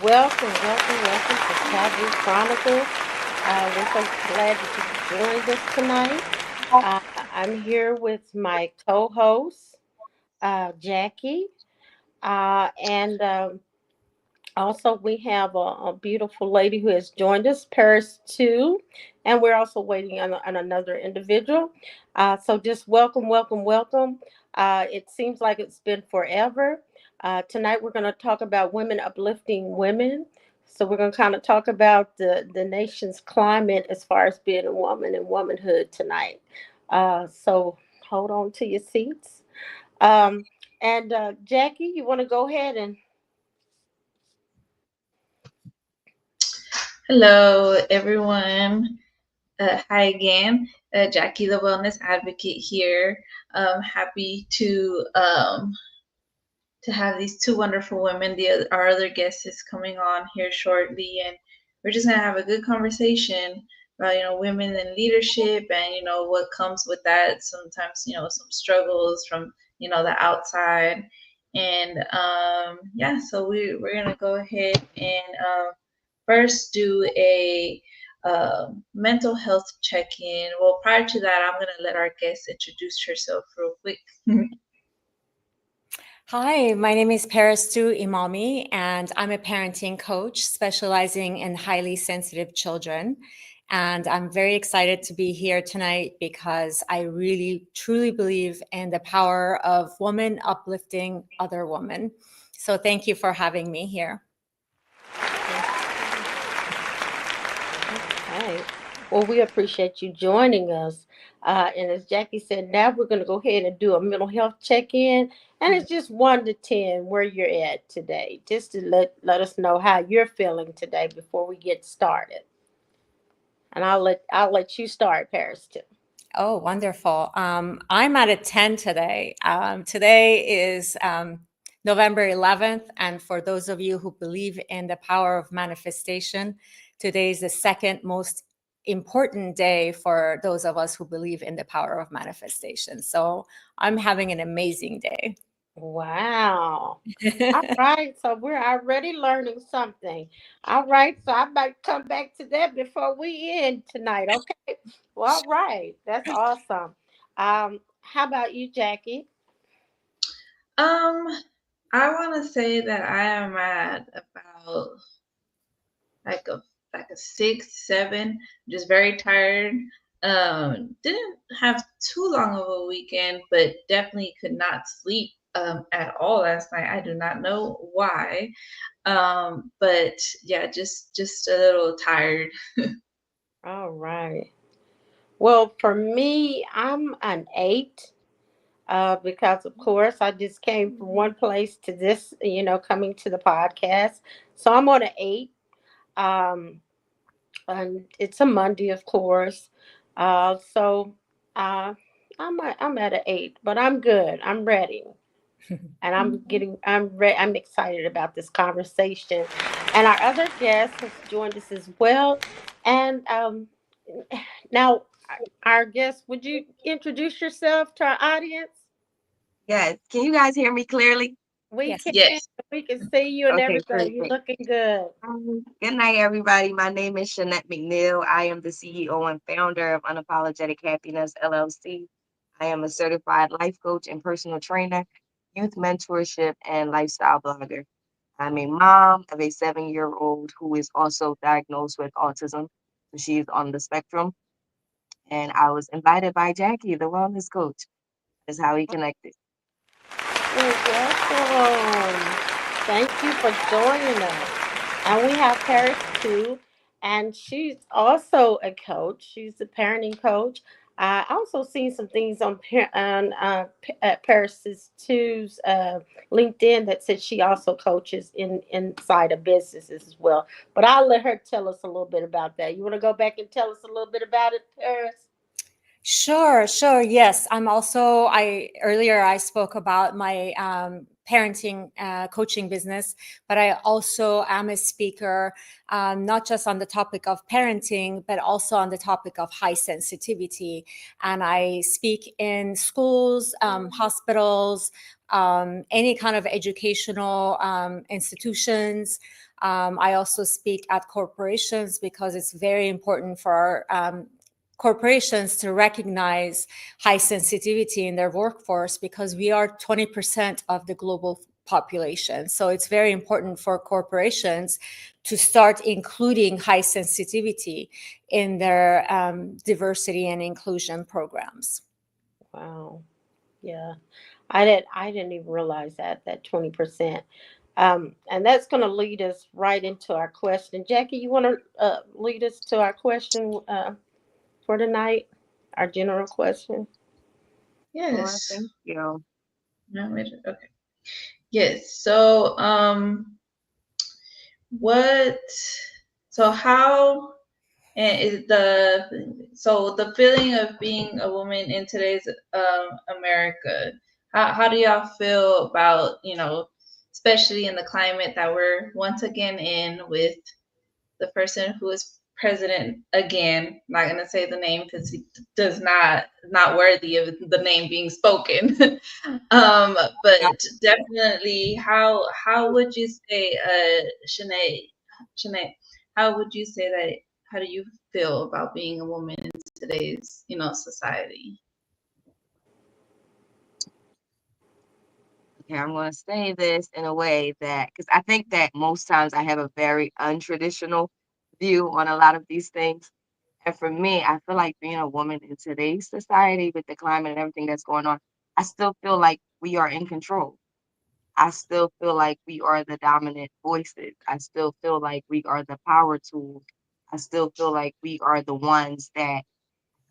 welcome to Taboo Chronicles. We're so glad that you joined us tonight. Uh, I'm here with my co-host, Jackie, and also we have a beautiful lady who has joined us, Paris too, and we're also waiting on another individual. So just welcome. It seems like it's been forever. Tonight we're going to talk about women uplifting women. So we're going to kind of talk about the nation's climate as far as being a woman and womanhood tonight. So hold on to your seats. Um, and Jackie, you want to go ahead and Hello, everyone. Hi again. Jackie, the Wellness Advocate here. Happy to have these two wonderful women. Our other guest is coming on here shortly, and we're just gonna have a good conversation about women in leadership and what comes with that. Sometimes some struggles from the outside, and yeah. So we're gonna go ahead and first do a mental health check-in. Well, prior to that, I'm gonna let our guest introduce herself real quick. Hi, my name is Parastu Imami, and I'm a parenting coach specializing in highly sensitive children. And I'm very excited to be here tonight because I really, truly believe in the power of women uplifting other women. So thank you for having me here. Okay. Well, we appreciate you joining us. And as Jackie said, now we're going to go ahead and do a mental health check-in. And it's just 1 to 10 where you're at today, just to let us know how you're feeling today before we get started. And I'll let you start, Paris, too. Oh, wonderful. I'm at a 10 today. Today is November 11th. And for those of you who believe in the power of manifestation, today is the second most important day for those of us who believe in the power of manifestation. So I'm having an amazing day. Wow. All right. So we're already learning something. All right. So I might come back to that before we end tonight. Okay. Well, all right. That's awesome. How about you, Jackie? Um, I want to say that I am at about like a like a 6, 7. Just very tired. Didn't have too long of a weekend, but definitely could not sleep at all last night. I do not know why. But yeah, just a little tired. All right. Well, for me, I'm an 8. Because of course I just came from one place to this, coming to the podcast. So I'm on an 8. Um, and it's a Monday, of course. So I'm at an 8, but I'm good. I'm ready, and I'm excited about this conversation. And our other guest has joined us as well. And now, our guest, would you introduce yourself to our audience? Yes. Can you guys hear me clearly? We Yes. can, Yes. we can see you and Okay, everything. You're perfect. looking good. Good night, everybody. My name is Shanette McNeil. I am the CEO and founder of Unapologetic Happiness LLC. I am a certified life coach and personal trainer, youth mentorship, and lifestyle blogger. I'm a mom of a 7-year-old who is also diagnosed with autism. So she is on the spectrum. And I was invited by Jackie, the wellness coach. That's how we connected. Well, welcome. Thank you for joining us. And we have Paris too, and she's also a coach. She's a parenting coach. I also seen some things Paris's too's LinkedIn that said she also coaches inside of businesses as well. But I'll let her tell us a little bit about that. You want to go back and tell us a little bit about it, Paris? Sure. Yes, I earlier I spoke about my parenting coaching business, but I also am a speaker, not just on the topic of parenting, but also on the topic of high sensitivity. And I speak in schools, hospitals, any kind of educational institutions. I also speak at corporations because it's very important for corporations to recognize high sensitivity in their workforce, because we are 20% of the global population. So it's very important for corporations to start including high sensitivity in their diversity and inclusion programs. Wow. Yeah. I didn't even realize that 20%. And that's going to lead us right into our question. Jackie, you want to lead us to our question for tonight? Our general question. Sure, Yes. thank you. No, okay. Yes. So, what? So how? And is the feeling of being a woman in today's America? How do y'all feel about, especially in the climate that we're once again in, with the person who is president again? I'm not gonna say the name because he does not worthy of the name being spoken. But definitely, how would you say, Shanae, how would you say that? How do you feel about being a woman in today's, society? Okay, I'm going to say this in a way that, because I think that most times I have a very untraditional view on a lot of these things. And for me, I feel like being a woman in today's society with the climate and everything that's going on, I still feel like we are in control. I still feel like we are the dominant voices. I still feel like we are the power tools. I still feel like we are the ones that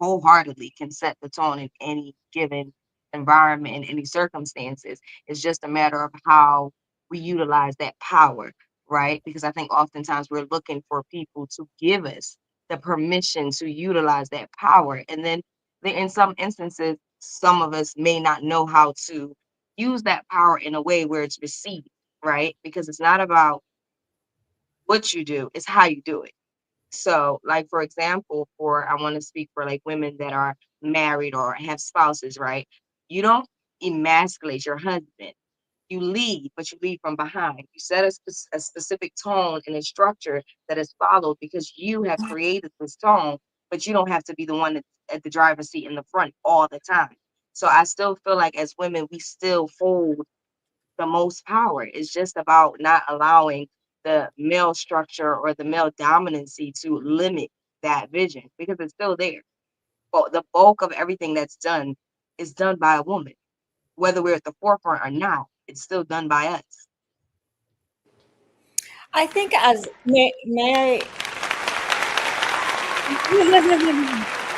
wholeheartedly can set the tone in any given environment in any circumstances. It's just a matter of how we utilize that power, right? Because I think oftentimes we're looking for people to give us the permission to utilize that power. And then in some instances, some of us may not know how to use that power in a way where it's received, right? Because it's not about what you do, it's how you do it. So, like for example, I want to speak for like women that are married or have spouses, right? You don't emasculate your husband. You lead, but you lead from behind. You set a specific tone and a structure that is followed because you have created this tone, but you don't have to be the one that's at the driver's seat in the front all the time. So I still feel like as women, we still hold the most power. It's just about not allowing the male structure or the male dominancy to limit that vision because it's still there. But the bulk of everything that's done is done by a woman. Whether we're at the forefront or not, it's still done by us. I think as may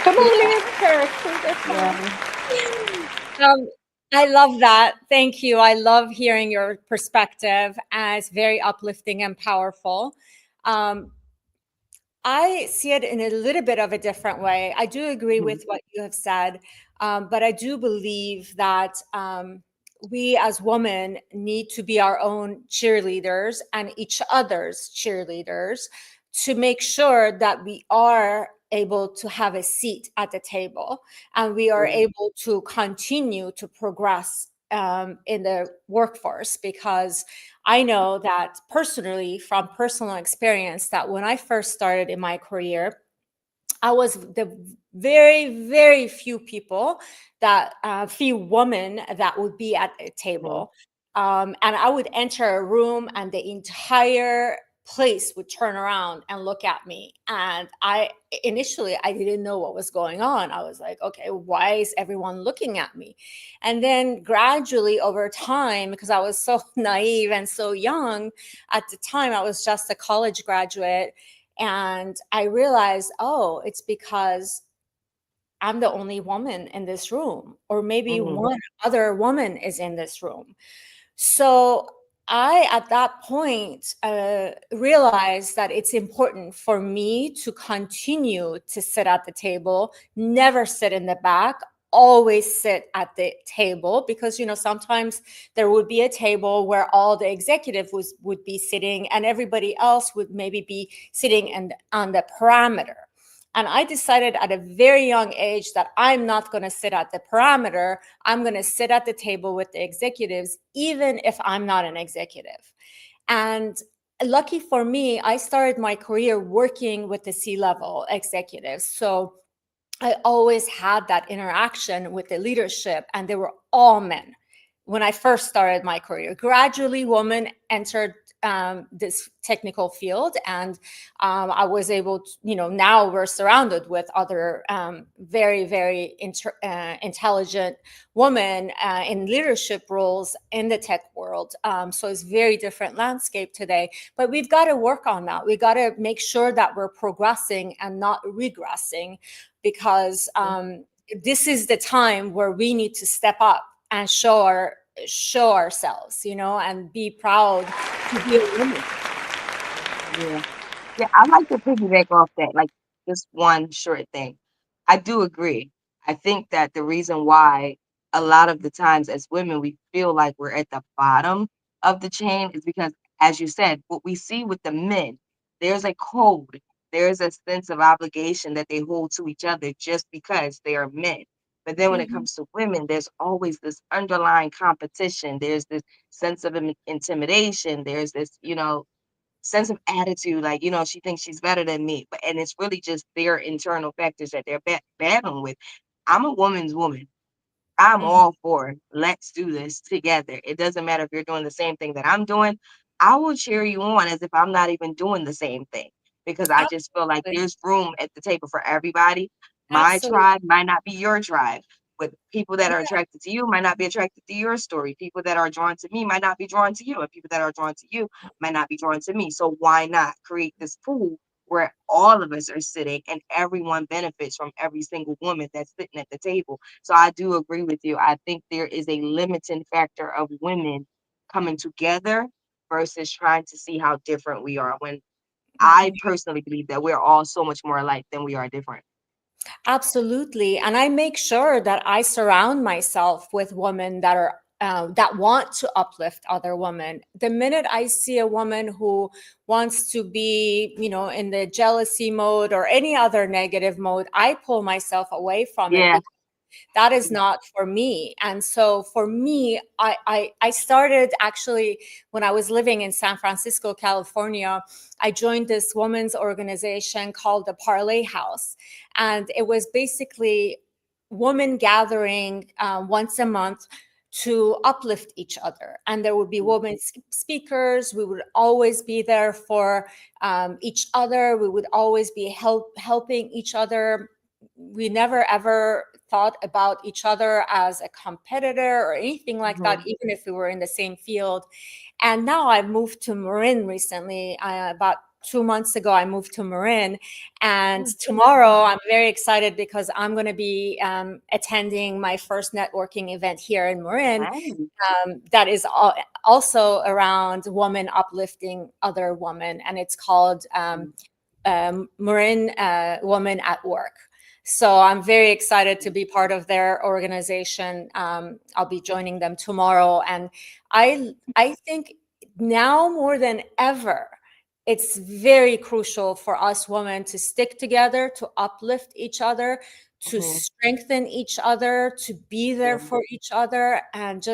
Come on in, Paris. That's fine. Yeah. um, I love that. Thank you. I love hearing your perspective, as very uplifting and powerful. Um, I see it in a little bit of a different way. I do agree Mhm. with what you have said, but I do believe that we as women need to be our own cheerleaders and each other's cheerleaders to make sure that we are able to have a seat at the table and we are Right. able to continue to progress in the workforce, because I know that personally, from personal experience, that when I first started in my career, I was the very, very few people that few women that would be at a Mhm. table. And I would enter a room and the entire place would turn around and look at me. And initially I didn't know what was going on. I was like, okay, why is everyone looking at me? And then gradually over time, because I was so naive and so young at the time, I was just a college graduate. And I realized, oh, it's because I'm the only woman in this room, or maybe Mhm. one other woman is in this room. So I, at that point, realized that it's important for me to continue to sit at the table, never sit in the back, always sit at the table, because sometimes there would be a table where all the executive would be sitting and everybody else would maybe be sitting on the parameter. And I decided at a very young age that I'm not going to sit at the parameter. I'm going to sit at the table with the executives, even if I'm not an executive. And lucky for me, I started my career working with the C-level executives. So I always had that interaction with the leadership, and they were all men when I first started my career. Gradually, women entered this technical field, and I was able to, now we're surrounded with other very, very intelligent women in leadership roles in the tech world. So it's very different landscape today, but we've got to work on that. We got to make sure that we're progressing and not regressing, because this is the time where we need to step up and show ourselves, and be proud to be a woman. Yeah. Yeah, I like to piggyback off that, like just one short thing. I do agree. I think that the reason why a lot of the times as women we feel like we're at the bottom of the chain is because, as you said, what we see with the men, there's a code, there's a sense of obligation that they hold to each other just because they are men. But then when it Mhm. comes to women, there's always this underlying competition. There's this sense of intimidation. There's this, sense of attitude, like, she thinks she's better than me. But and it's really just their internal factors that they're battling with. I'm a woman's woman. I'm Mhm. all for let's do this together. It doesn't matter if you're doing the same thing that I'm doing. I will cheer you on as if I'm not even doing the same thing, because I just feel like Absolutely. there's room at the table for everybody. My Absolutely. tribe might not be your tribe. But people that are Yeah. attracted to you might not be attracted to your story. People that are drawn to me might not be drawn to you. And people that are drawn to you might not be drawn to me. So why not create this pool where all of us are sitting and everyone benefits from every single woman that's sitting at the table? So I do agree with you. I think there is a limiting factor of women coming together versus trying to see how different we are. When I personally believe that we're all so much more alike than we are different. Absolutely. And I make sure that I surround myself with women that are that want to uplift other women. The minute I see a woman who wants to be, in the jealousy mode or any other negative mode, I pull myself away from it, Yeah. because that is not for me. And so for me, I started actually when I was living in San Francisco, California. I joined this women's organization called the Parlay House, and it was basically women gathering once a month to uplift each other. And there would be women speakers. We would always be there for each other. We would always be helping each other. We never ever thought about each other as a competitor or anything like that, Mhm. even if we were in the same field. And now I've moved to Marin recently. About 2 months ago, I moved to Marin. And tomorrow, I'm very excited because I'm going to be attending my first networking event here in Marin, Nice. that is also around women uplifting other women. And it's called Marin Women at Work. So I'm very excited to be part of their organization. I'll be joining them tomorrow, and I think now more than ever, it's very crucial for us women to stick together, to uplift each other, to Mhm. strengthen each other, to be there Yeah. for each other, and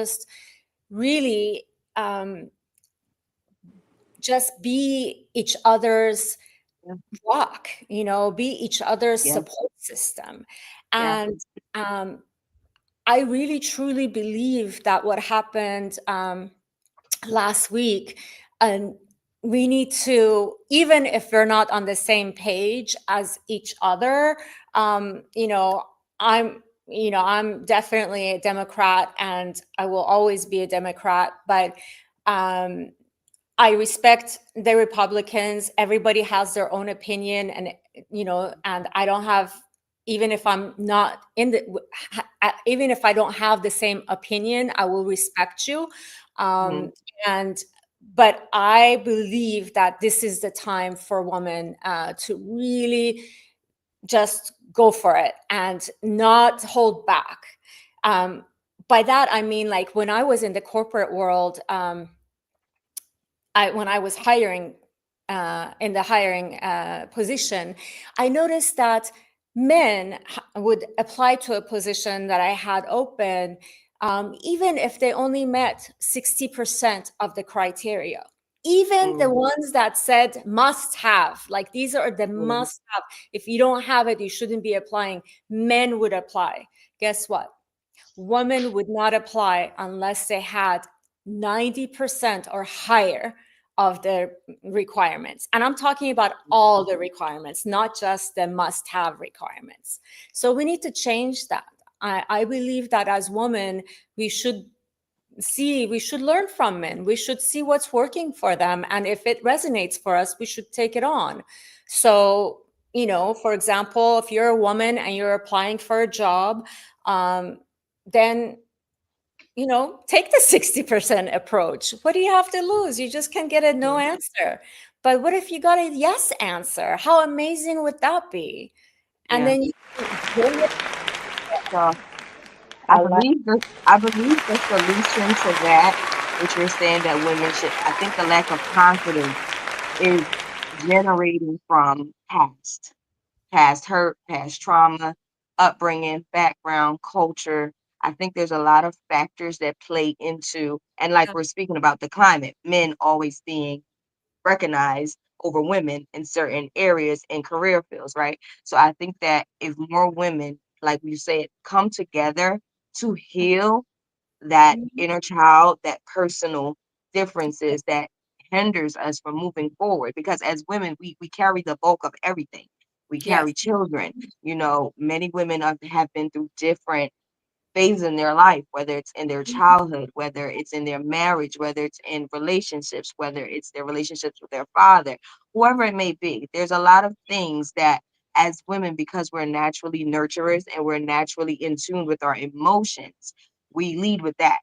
really um, just be each other's Yeah. rock, be each other's Yeah. support system. Yeah. And I really truly believe that what happened last week, and we need to, even if we're not on the same page as each other, I'm I'm definitely a Democrat, and I will always be a Democrat, but um, I respect the Republicans. Everybody has their own opinion, and and I don't have, even if I'm not in even if I don't have the same opinion, I will respect you. Mhm. And but I believe that this is the time for women to really just go for it and not hold back. Um, by that I mean, like, when I was in the corporate world. When I was hiring, in the hiring position, I noticed that men would apply to a position that I had open, even if they only met 60% of the criteria. Even the ones that said must have, like these are the must have. If you don't have it, you shouldn't be applying. Men would apply. Guess what? Women would not apply unless they had 90% or higher of the requirements. And I'm talking about all the requirements, not just the must have requirements. So we need to change that. I believe that as women, we should learn from men. We should see what's working for them. And if it resonates for us, we should take it on. So, for example, if you're a woman and you're applying for a job, then take the 60% approach. What do you have to lose? You just can get a no answer. But what if you got a yes answer? How amazing would that be? And then you So I like. I believe the solution to that, which you're saying that women should, I think the lack of confidence is generating from past hurt, past trauma, upbringing, background, culture. I think there's a lot of factors that play into, and like we're speaking about the climate, men always being recognized over women in certain areas in career fields, right? So I think that if more women, like you said, come together to heal that inner child, that personal differences that hinders us from moving forward. Because as women, we carry the bulk of everything. We carry yes. children. Many women have been through different phase in their life, whether it's in their childhood, whether it's in their marriage, whether it's in relationships, whether it's their relationships with their father, whoever it may be. There's a lot of things that as women, because we're naturally nurturers and we're naturally in tune with our emotions, we lead with that.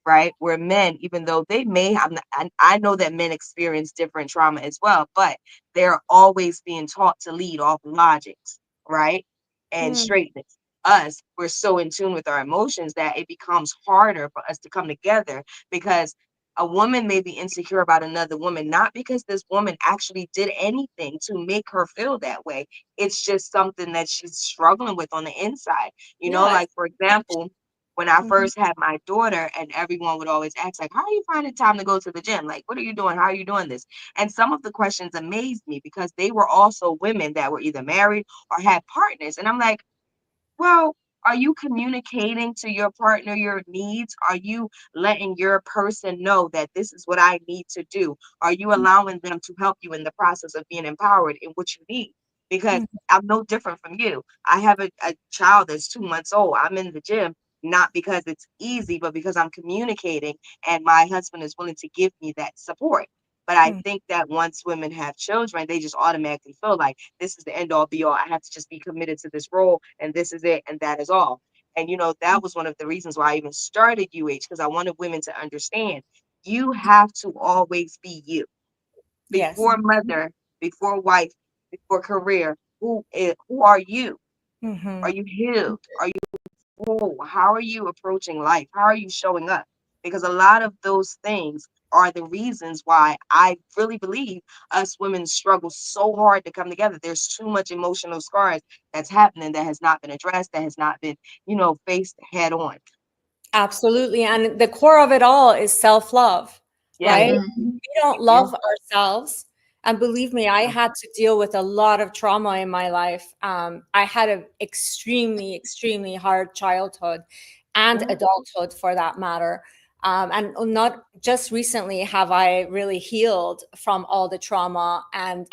Right? Where men, even though they may have, I know that men experience different trauma as well, but they're always being taught to lead off logics, right? And Mm, straightness. Us, we're so in tune with our emotions that it becomes harder for us to come together, because a woman may be insecure about another woman, not because this woman actually did anything to make her feel that way. It's just something that she's struggling with on the inside. yeah. Like for example, when I Mhm. first had my daughter, and everyone would always ask, like, how are you finding time to go to the gym? Like, what are you doing? How are you doing this? And some of the questions amazed me because they were also women that were either married or had partners. And I'm like, well, are you communicating to your partner your needs? Are you letting your person know that this is what I need to do? Are you allowing them to help you in the process of being empowered in what you need? Because Mhm. I'm no different from you. I have a child that's 2 months old. I'm in the gym, not because it's easy, but because I'm communicating and my husband is willing to give me that support. But I Mhm. think that once women have children, they just automatically feel like this is the end all be all. I have to just be committed to this role, and this is it, and that is all. And that was one of the reasons why I even started UH, because I wanted women to understand you have to always be you Yes. before mother, before wife, before career. Who are you? Are Mhm. you healed? Are you whole? How are you approaching life? How are you showing up? Because a lot of those things are the reasons why I really believe us women struggle so hard to come together. There's too much emotional scars that's happening that has not been addressed, that has not been, faced head on. Absolutely. And the core of it all is self-love, Yeah, right? Mhm. We don't yeah. love ourselves. And believe me, I had to deal with a lot of trauma in my life. I had an extremely, extremely hard childhood and Mhm. adulthood for that matter. And not just recently have I really healed from all the trauma. And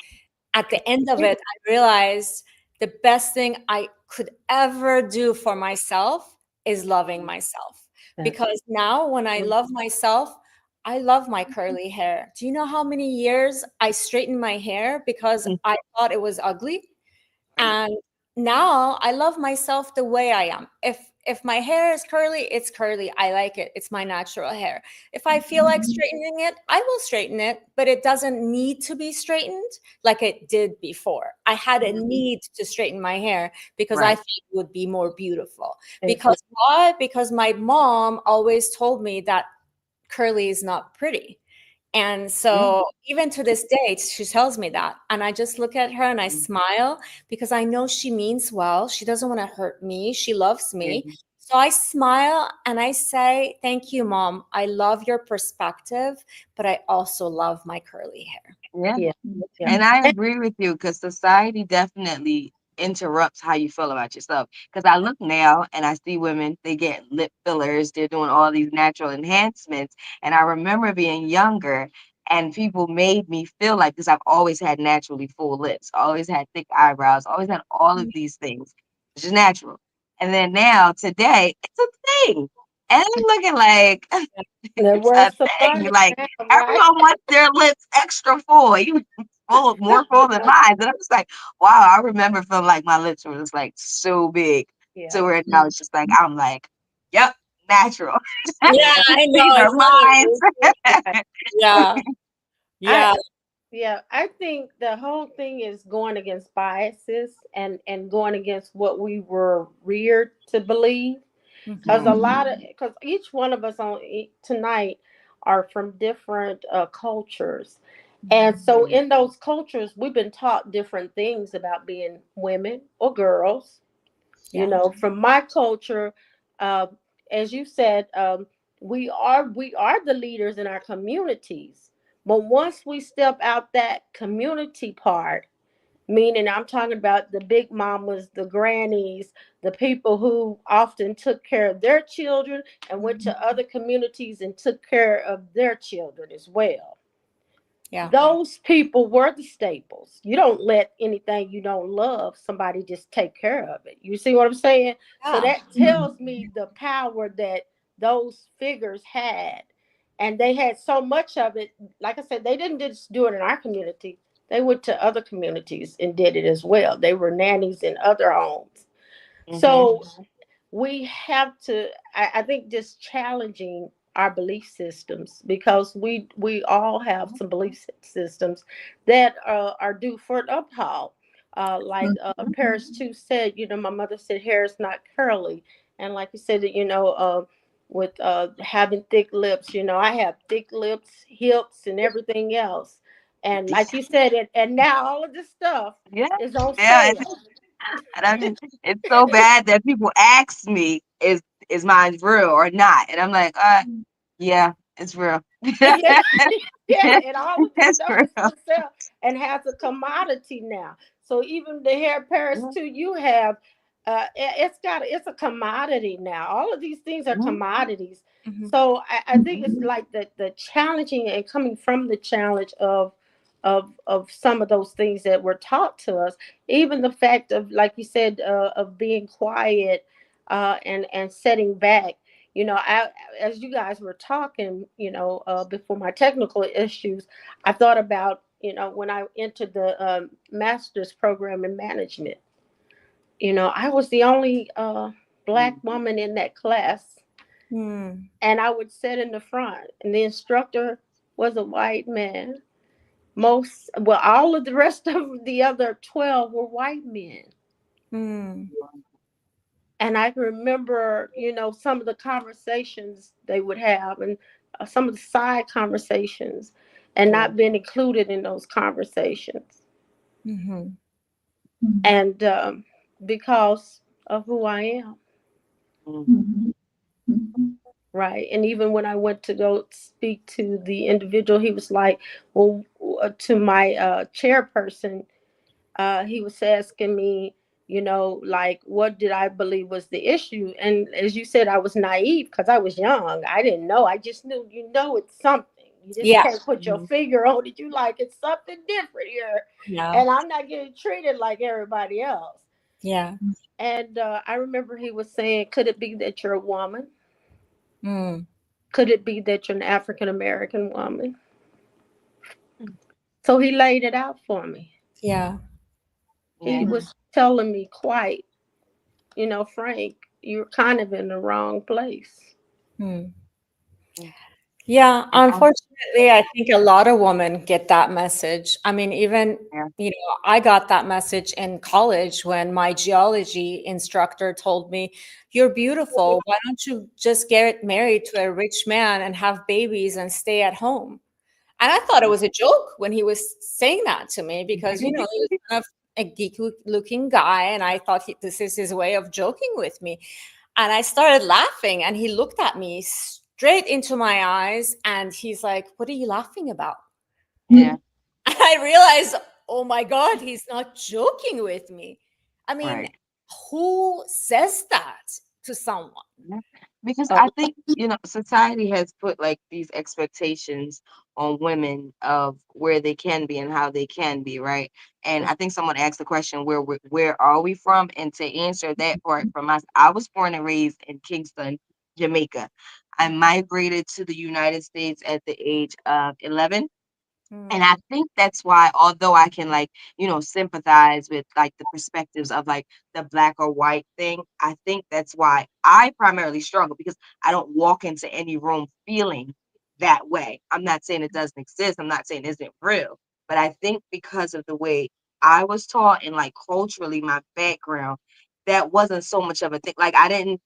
at the end of it, I realized the best thing I could ever do for myself is loving myself. Yeah. Because now, when I love myself, I love my curly hair. Do you know how many years I straightened my hair because I thought it was ugly? Right. And now I love myself the way I am. If my hair is curly, it's curly. I like it. It's my natural hair. If I feel like straightening it, I will straighten it, but it doesn't need to be straightened like it did before. I had a Mhm. need to straighten my hair because I Right. thought it would be more beautiful. It- Because why? Because my mom always told me that curly is not pretty. And Yeah. so even to this day, she tells me that. And I just look at her and I smile because I know she means well. She doesn't want to hurt me. She loves me. Yeah. So I smile and I say, thank you, Mom. I love your perspective, but I also love my curly hair. Yeah. Yeah. Yeah. And I agree with you because society definitely interrupts how you feel about yourself. Because I look now and I see women, they get lip fillers, they're doing all these natural enhancements. And I remember being younger and people made me feel like, because I've always had naturally full lips, always had thick eyebrows, always had all of these things. It's just natural. And then now, today, it's a thing. And I'm looking like, They're it's worth a some thing. money Like now, right? everyone wants their lips extra full, even full, more full than mine. And I'm just like, wow, I remember feeling like my lips were just like so big. Yeah. So where now it's just like I'm like, yep, natural. Yeah, I These know. are It's funny. mine. Yeah. I Yeah. Yeah, I think the whole thing is going against biases and going against what we were reared to believe. Because a Mhm. lot of because each one of us on tonight are from different cultures, and so in those cultures we've been taught different things about being women or girls. You Yeah. know, from my culture, uh, as you said, we are the leaders in our communities. But once we step out that community part, meaning I'm talking about the big mamas, the grannies, the people who often took care of their children and went to other communities and took care of their children as well. Yeah. Those people were the staples. You don't let anything you don't love somebody just take care of it. You see what I'm saying? So Yeah. that tells me the power that those figures had. And they had so much of it. Like I said, they didn't just do it in our community. They went to other communities and did it as well. They were nannies in other homes. Hmm. So we have to I think just challenging our belief systems because we all have some belief systems that are due for an uphaul. Like Paris too said, you know, my mother said hair is not curly, and like you said, you know, with having thick lips, you know, I have thick lips, hips, and everything else, and like you said, and now all of this stuff Yeah, is on yeah. sale. And I mean, it's so bad that people ask me, is mine real or not? And I'm like, yeah, it's real. Yeah, yeah, and all of this It's stuff is real. for sale and has a commodity now. So even the hair Paris too, you have it's a commodity now. All of these things are Mhm. commodities. Mhm. So I think it's like the challenging and coming from the challenge of some of those things that were taught to us. Even the fact of, like you said, of being quiet and setting back. You know, as you guys were talking, you know, before my technical issues, I thought about, you know, when I entered the master's program in management. You know, I was the only black woman in that class, Mm. and I would sit in the front, and the instructor was a white man. All of the rest of the other 12 were white men. Mm. And I can remember, you know, some of the conversations they would have and some of the side conversations and Yeah. not being included in those conversations. Mhm. And because of who I am, Mhm. right? And even when I went to go speak to the individual, he was like, well, to my chairperson, he was asking me, you know, like, what did I believe was the issue? And as you said, I was naive because I was young. I didn't know. I just knew, you know, it's something. You just Yeah. can't put your Mhm. finger on it. You like, it's something different here. Yeah. And I'm not getting treated like everybody else. Yeah. And I remember he was saying, could it be that you're a woman? Mm. Could it be that you're an African American woman? So he laid it out for me. Yeah. He Yeah. was telling me quite, you know, Frank, you're kind of in the wrong place. Mm. Mm. Yeah, And I, unfortunately, I think a lot of women get that message. I mean, even, yeah. I got that message in college when my geology instructor told me, "You're beautiful. Why don't you just get married to a rich man and have babies and stay at home?" And I thought it was a joke when he was saying that to me because, he was kind of a geek looking guy. And I thought this is his way of joking with me. And I started laughing and he looked at me straight into my eyes and he's like, "What are you laughing about?" Yeah, And I realized, oh my God, he's not joking with me. I mean, right. who says that to someone? Yeah. Because Oh, I think, society has put like these expectations on women of where they can be and how they can be, right? And I think someone asked the question, where are we from? And to answer that part from us, I was born and raised in Kingston, Jamaica. I migrated to the United States at the age of 11. And I Mm, think that's why, although I can like, sympathize with like the perspectives of like the black or white thing, I think that's why I primarily struggle because I don't walk into any room feeling that way. I'm not saying it doesn't exist. I'm not saying it isn't real, but I think because of the way I was taught and like culturally my background, that wasn't so much of a thing. Like I didn't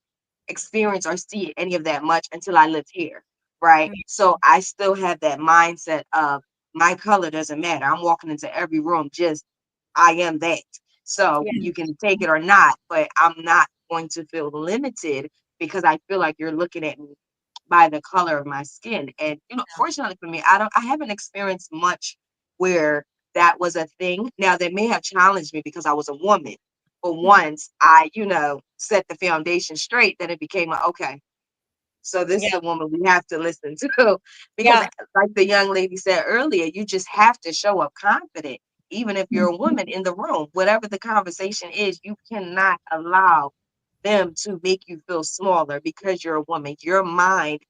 experience or see any of that much until I lived here, right? mm, So I still have that mindset of my color doesn't matter. I'm walking into every room just I am that. So yeah, you can take it or not, but I'm not going to feel limited because I feel like you're looking at me by the color of my skin. And fortunately for me, I haven't experienced much where that was a thing. Now they may have challenged me because I was a woman, but mm, once I, set the foundation straight, then it became a, okay, so this is yeah, a woman we have to listen to because yeah, like the young lady said earlier, you just have to show up confident. Even if you're a woman in the room, whatever the conversation is, you cannot allow them to make you feel smaller because you're a woman. Your mind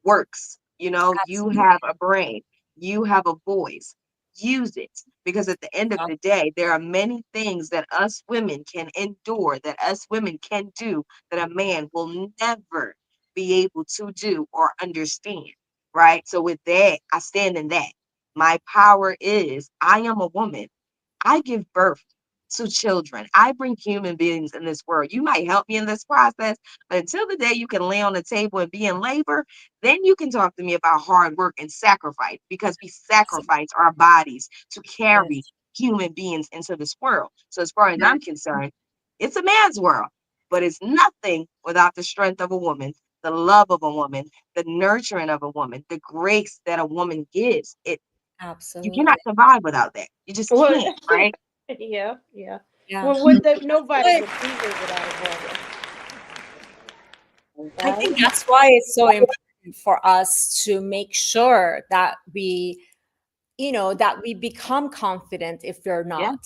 works. You absolutely. have a brain, you have a voice. Use it because at the end of Yeah, the day, there are many things that us women can endure, that us women can do, that a man will never be able to do or understand. Right. So, with that, I stand in that. My power is I am a woman. I give birth to children. I bring human beings in this world. You might help me in this process, but until the day you can lay on the table and be in labor, then you can talk to me about hard work and sacrifice because we sacrifice our bodies to carry yes, human beings into this world. So, as far as I'm concerned, it's a man's world, but it's nothing without the strength of a woman, the love of a woman, the nurturing of a woman, the grace that a woman gives. You cannot absolutely. survive without that. You just well, can't, right? yeah, yeah. Yeah. Well, would they, nobody But would be here without a woman, I right? think that's why it's so important for us to make sure that we become confident if we're Yeah, not,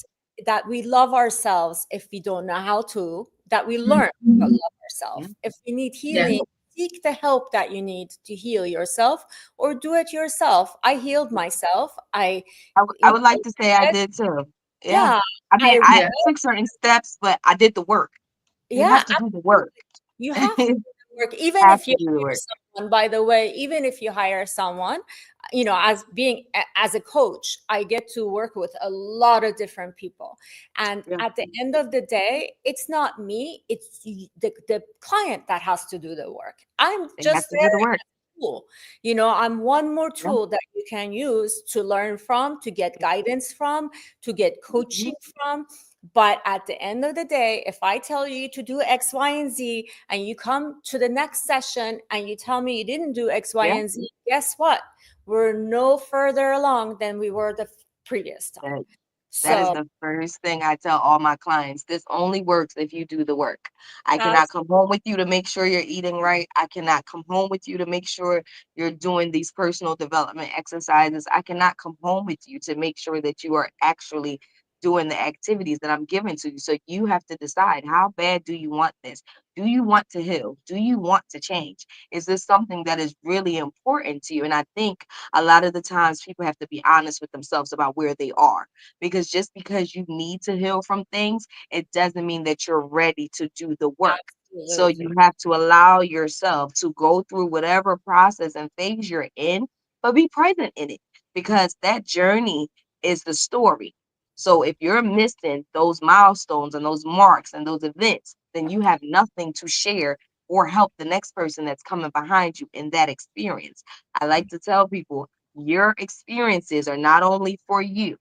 that we love ourselves if we don't know how to, that we learn to love yeah. ourselves. If we need Yeah. healing, seek the help that you need to heal yourself or do it yourself. I healed myself. I would like to say I Read, did too. Yeah. yeah, I mean, I I Yeah. read, took certain steps, but I did the work. You yeah, have to do the work. you have to do the work, even Have if to you do the hire work. someone. By the way, even if you hire someone, as a coach, I get to work with a lot of different people, and Yeah. at the end of the day, it's not me; it's the client that has to do the work. I'm They have just to do the there work. as a tool. I'm one more Yeah. tool that you can use to learn from, to get guidance from, to get Mhm. coaching from. But at the end of the day, if I tell you to do X, Y, and Z, and you come to the next session and you tell me you didn't do X, Y, Yeah. and Z, guess what? We're no further along than we were the previous time. That, that is So, the first thing I tell all my clients. This only works if you do the work. I cannot come absolutely. home with you to make sure you're eating right. I cannot come home with you to make sure you're doing these personal development exercises. I cannot come home with you to make sure that you are actually doing the activities that I'm giving to you. So you have to decide, how bad do you want this? Do you want to heal? Do you want to change? Is this something that is really important to you? And I think a lot of the times people have to be honest with themselves about where they are, because just because you need to heal from things, it doesn't mean that you're ready to do the work. So you Absolutely. have to allow yourself to go through whatever process and phase you're in, but be present in it, because that journey is the story. So if you're missing those milestones and those marks and those events, then you have nothing to share or help the next person that's coming behind you in that experience. I like to tell people, your experiences are not only for you,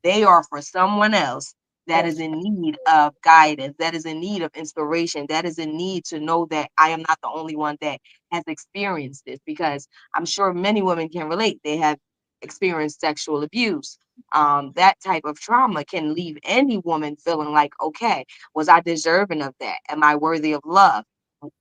they are for someone else that is That's in need of guidance, that is in need of inspiration, that is in need to know that I am not the only one that has experienced this. Because I'm sure many women can relate. They have experienced sexual abuse. That type of trauma can leave any woman feeling like, okay, was I deserving of that? Am I worthy of love?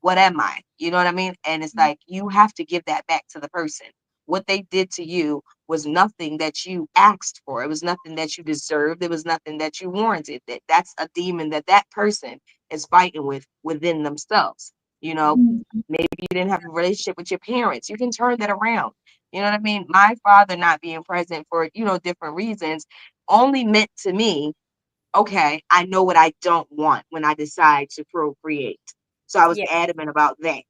What am I? You know what I mean? And it's like you have to give that back to the person. What they did to you was nothing that you asked for. It was nothing that you deserved. It was nothing that you warranted. That's a demon that that person is fighting with within themselves. You know, Mhm. maybe you didn't have a relationship with your parents. You can turn that around. You know what I mean? My father not being present for, different reasons only meant to me, okay, I know what I don't want when I decide to procreate. So I was Yeah. adamant about that.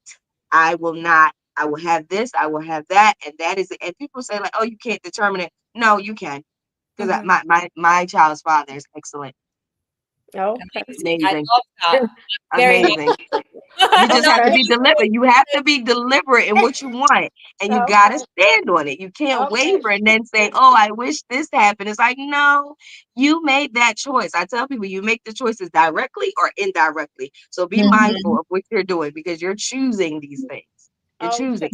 I will not, I will have this, I will have that, and that is it. And people say, like, oh, you can't determine it. No, you can. Because Mhm. my child's father is excellent, okay. Amazing. I amazing, love that. Very happy. amazing. You just have to Okay. be deliberate. You have to be deliberate in what you want, and you got to Okay. stand on it. You can't Okay. waver and then say, "Oh, I wish this happened." It's like, no, you made that choice. I tell people, you make the choices directly or indirectly. So be mindful Mhm. of what you're doing because you're choosing these things. You're Okay. choosing.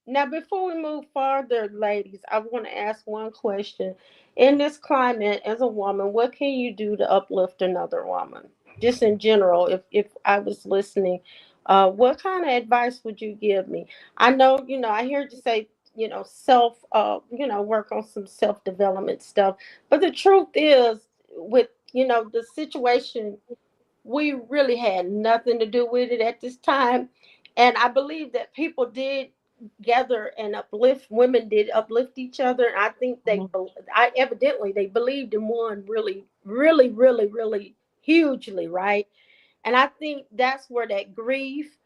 Now, before we move further, ladies, I want to ask one question. In this climate, as a woman, what can you do to uplift another woman? Just in general, if I was listening, what kind of advice would you give me? I know, I heard you say, work on some self development stuff. But the truth is, with, the situation, we really had nothing to do with it at this time. And I believe that people did gather and uplift, women did uplift each other. And I think Mhm, I evidently they believed in one really, really, really, really hugely, right? And I think that's where that grief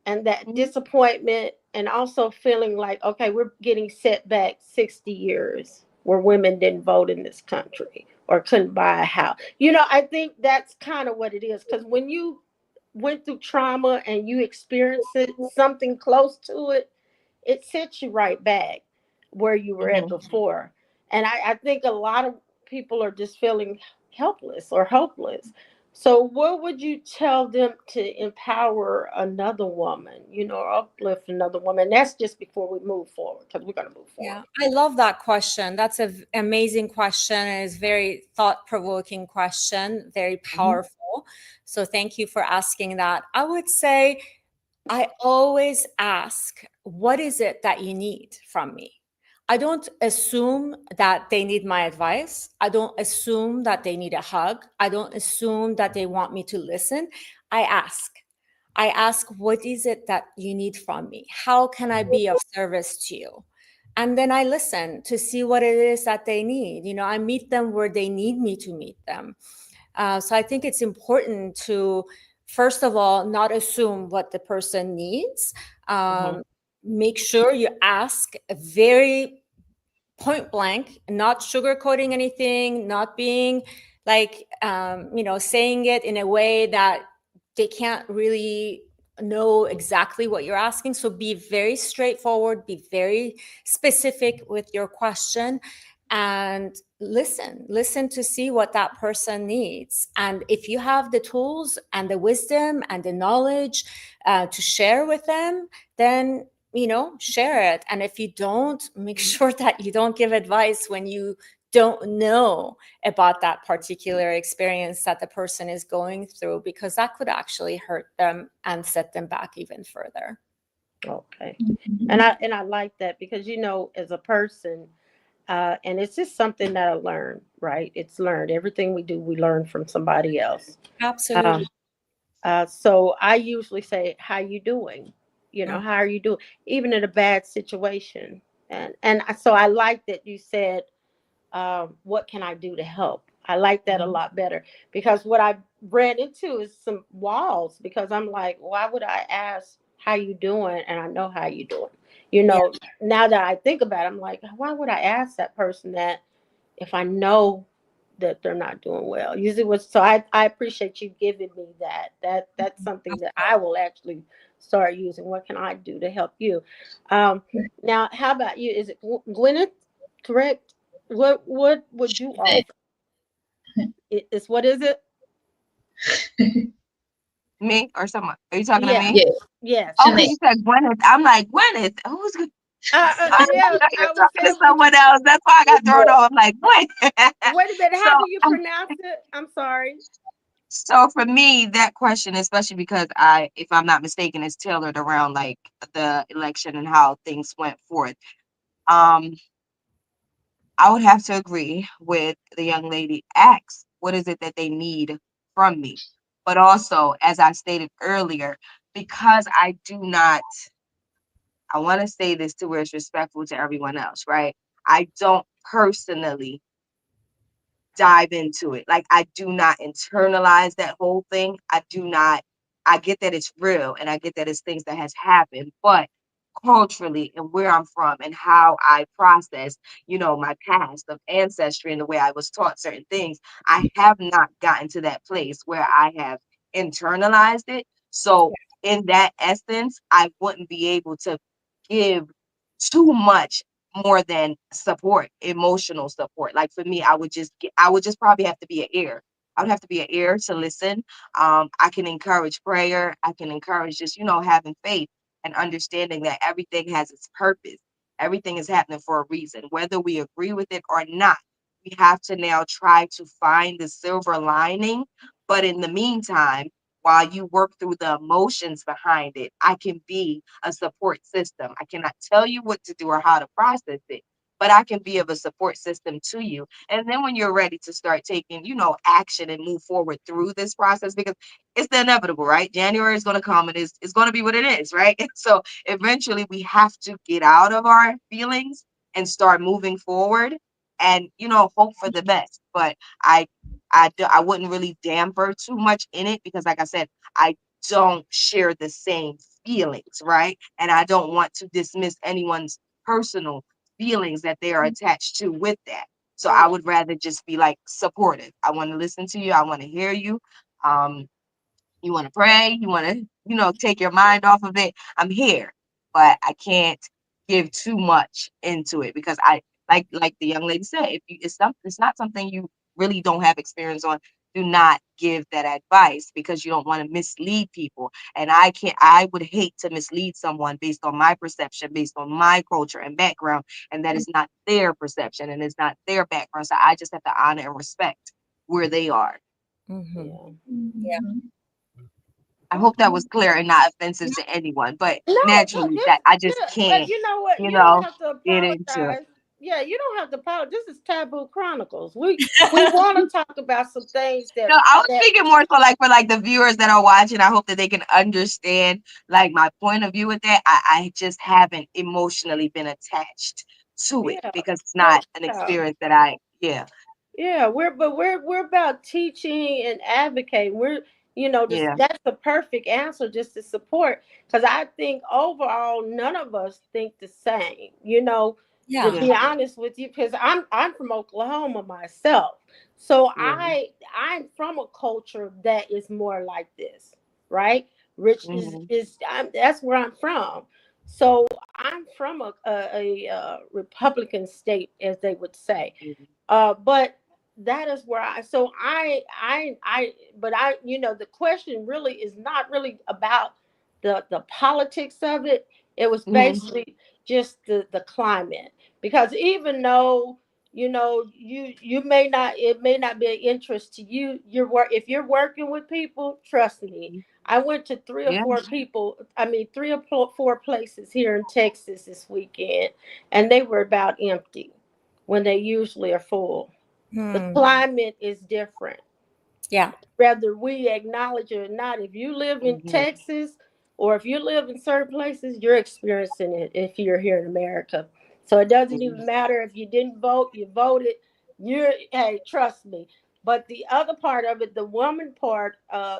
and that mhm, disappointment, and also feeling like, okay, we're getting set back 60 years where women didn't vote in this country or couldn't buy a house. I think that's kind of what it is, because when you went through trauma and you experienced it, something close to it, it sets you right back where you were at mhm. before. And I think a lot of people are just feeling helpless or hopeless. So, what would you tell them to empower another woman, or uplift another woman? That's just before we move forward, because we're going to move Yeah, forward. I love that question. That's an amazing question. And it's very thought-provoking question, very Mhm, powerful. So thank you for asking that. I would say I always ask, what is it that you need from me? I don't assume that they need my advice. I don't assume that they need a hug. I don't assume that they want me to listen. I ask. I ask, what is it that you need from me? How can I be of service to you? And then I listen to see what it is that they need. I meet them where they need me to meet them. So I think it's important to, first of all, not assume what the person needs. mhm, Make sure you ask very point blank, not sugarcoating anything, not being like, saying it in a way that they can't really know exactly what you're asking. So be very straightforward, be very specific with your question, and listen to see what that person needs. And if you have the tools and the wisdom and the knowledge to share with them, then share it. And if you don't, make sure that you don't give advice when you don't know about that particular experience that the person is going through, because that could actually hurt them and set them back even further. Okay. And Mhm. I like that, because as a person, and it's just something that I learned, right? It's learned. Everything we do, we learn from somebody else. Absolutely. Um, so I usually say, "How you doing? Mm. How are you doing?" Even in a bad situation. So I like that you said, "What can I do to help?" I like that a mhm, lot better, because what I ran into is some walls, because I'm like, why would I ask how you doing and I know how you doing? Yeah. Now that I think about it, I'm like, why would I ask that person that if I know that they're not doing well? Usually was so I appreciate you giving me that. That's something that I will actually start using? What can I do to help you? Um, Now, how about you? Is it Gwyneth? Correct. What would you offer? It's what is it? Me or someone? Are you talking to Yeah. me? Yeah, Yes. Oh, Shanae. because you said Gwyneth. I'm like, Gwyneth. Who's Yeah. you're I was talking to saying, would someone else? That's why I got thrown off. I'm like, what? wait a minute. so, How do you pronounce it? I'm sorry. so for me, that question, especially because if I'm not mistaken, is tailored around like the election and how things went forth. Um, I would have to agree with the young lady. Ask, what is it that they need from me? But also, as I stated earlier, because I do not, I want to say this to where it's respectful to everyone else, right? I don't personally dive into it. Like I do not internalize that whole thing. I do not, I get that it's real and I get that it's things that has happened, but culturally and where I'm from and how I process, my past of ancestry and the way I was taught certain things, I have not gotten to that place where I have internalized it. So in that essence, I wouldn't be able to give too much more than support, emotional support. Like for me, I would just probably have to be an ear. I would have to be an ear to listen. I can encourage prayer. I can encourage just, having faith and understanding that everything has its purpose. Everything is happening for a reason, whether we agree with it or not. We have to now try to find the silver lining. But in the meantime, while you work through the emotions behind it, I can be a support system. I cannot tell you what to do or how to process it, but I can be of a support system to you. And then when you're ready to start taking, action and move forward through this process, because it's the inevitable, right? January is going to come and it's going to be what it is, right? So eventually we have to get out of our feelings and start moving forward and, hope for the best. But I I wouldn't really damper too much in it because, like I said, I don't share the same feelings, right? And I don't want to dismiss anyone's personal feelings that they are attached to with that. So I Right. would rather just be like supportive. I want to listen to you. I want to hear you. Um, you want to pray, you want to, take your mind off of it. I'm here, but I can't give too much into it because like the young lady said, if you it's not something you really don't have experience on, do not give that advice because you don't want to mislead people. And I would hate to mislead someone based on my perception, based on my culture and background, and that is not their perception and it's not their background. So I just have to honor and respect where they are. Mhm. Yeah. Yeah. Mhm. I hope that was clear and not offensive to anyone, but No, no, naturally this, that I just yeah, but can't, you know what? you You don't know, have to get into. apologize. Yeah, you don't have to apologize. This is Taboo Chronicles. We want to talk about some things No, that I was that speaking more so like for like the viewers that are watching. I hope that they can understand like my point of view with that. I just haven't emotionally been attached to it yeah. because it's Well, not an yeah. experience that I yeah, Yeah, we're about teaching and advocating. This yeah. that's the perfect answer, just to support. Because I think overall, none of us think the same. To Yeah. Yeah. be honest with you, because I'm from Oklahoma myself, so Yeah. I'm from a culture that is more like this, right? Rich Hmm. that's where I'm from. So I'm from a Republican state, as they would say, but that is where but the question really is not really about the politics of it. It was Hmm. basically just the climate, because even though you may not, it may not be an interest to you, if you're working with people, trust me, I went to Yeah. 3 or 4 places here in Texas this weekend, and they were about empty when they usually are full. The Hmm. climate is different, Yeah. whether we acknowledge it or not. If you live in Hmm. Texas or if you live in certain places, you're experiencing it if you're here in America. So it doesn't Hmm. even matter if you didn't vote, you voted. Hey, trust me. But the other part of it, the woman part,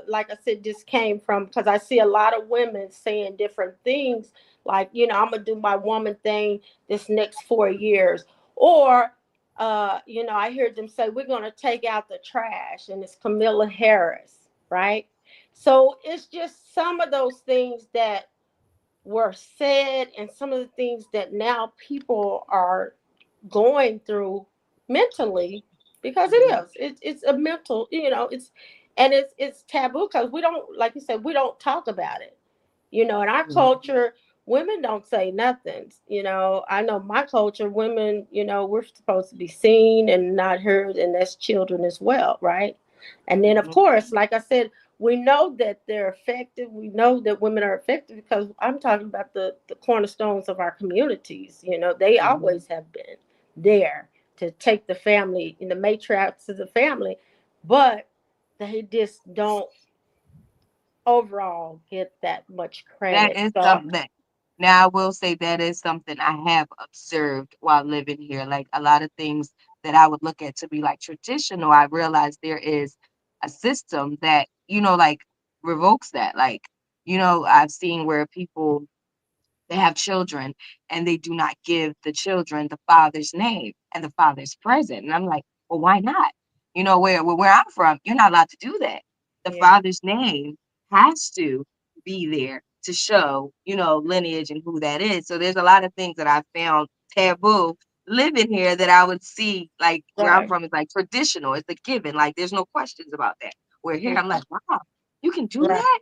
like I said, just came from, because I see a lot of women saying different things, like, I'm gonna do my woman thing this next 4 years, or I heard them say we're going to take out the trash, and it's Camilla Harris, right? So it's just some of those things that were said and some of the things that now people are going through mentally, because it Mhm. is it's a mental, it's, and it's taboo because we don't, like you said, we don't talk about it. In our Yeah. culture, women don't say nothing. I know my culture, women, we're supposed to be seen and not heard, and that's children as well, right? And then, of Mhm. course, like I said, we know that they're effective. We know that women are effective because I'm talking about the cornerstones of our communities. They Mhm. always have been there to take the family in the matriarchs of the family, but they just don't overall get that much That credit. is So something that now I will say that is something I have observed while living here. Like a lot of things that I would look at to be like traditional, I realize there is a system that, like revokes that. Like, I've seen where people they have children and they do not give the children the father's name and the father's present. And I'm like, well, why not? Where I'm from, you're not allowed to do that. The yeah, father's name has to be there to show, lineage and who that is. So there's a lot of things that I found taboo living here that I would see, like where I'm right, from is like traditional. It's a given. Like there's no questions about that. Where here I'm mhm, like, wow, you can do right, that?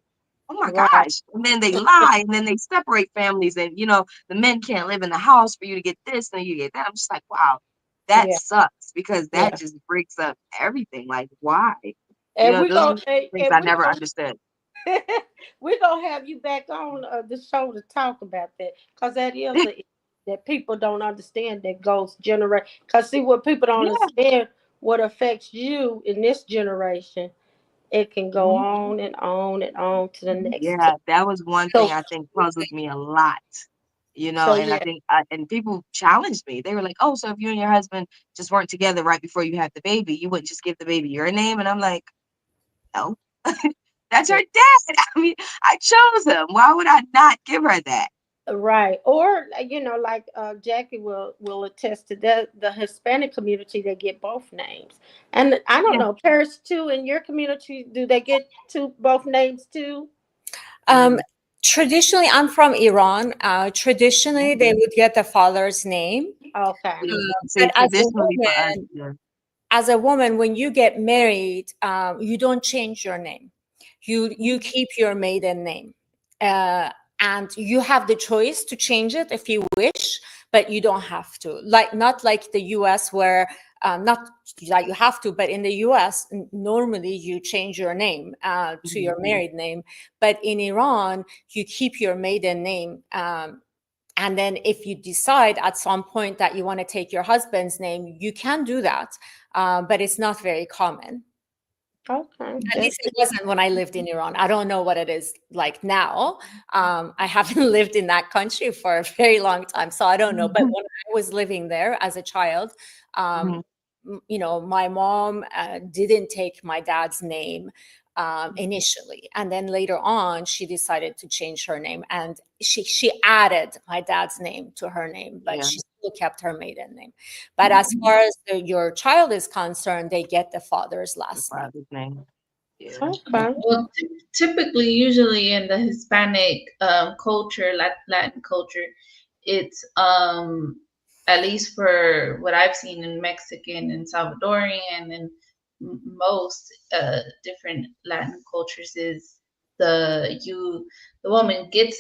Oh my right, gosh. And then they lie and then they separate families and the men can't live in the house for you to get this and you get that. I'm just like, wow, that yeah, sucks because that yeah. just breaks up everything. Like, why? And we Those go are things and I we never go understood. we're gonna have you back on the show to talk about that, because that is a that people don't understand, that goes generate. Because see, what people don't Yeah. understand, what affects you in this generation, it can go Mhm. on and on and on to the next. Yeah, that was one thing So I think puzzled me a lot. And I yeah, think and people challenged me. They were like, "Oh, so if you and your husband just weren't together right before you had the baby, you wouldn't just give the baby your name?" And I'm like, "No, that's her yeah. dad. I mean, I chose him. Why would I not give her that?" Right. Or like Jackie will attest to that, the Hispanic community, they get both names. And I don't Yeah. know, Paris too, in your community, do they get both names too? Um, Mm, Traditionally, I'm from Iran. Traditionally, they okay. would get the father's name. Okay. Yeah. But See, traditionally for us, yeah. as a woman, when you get married, you don't change your name. You Mhm. keep your maiden name, uh, and you have the choice to change it if you wish, but you don't have to. Like not like the U.S. where not that you have to, but in the U.S. Normally you change your name to Mhm. your married name, but in Iran you keep your maiden name. And then if you decide at some point that you want to take your husband's name, you can do that, but it's not very common. Okay. At least it wasn't when I lived in Iran. I don't know what it is like now. I haven't lived in that country for a very long time, so I don't know. But Mhm. when I was living there as a child, Mhm. my mom didn't take my dad's name initially, and then later on, she decided to change her name, and she added my dad's name to her name, but Yeah. she still kept her maiden name. But as far as your child is concerned, they get the father's The last name. father's name. Yeah. Okay. Well, typically, usually in the Hispanic culture, Latin culture, it's at least for what I've seen in Mexican and Salvadorian and most different Latin cultures, is the woman gets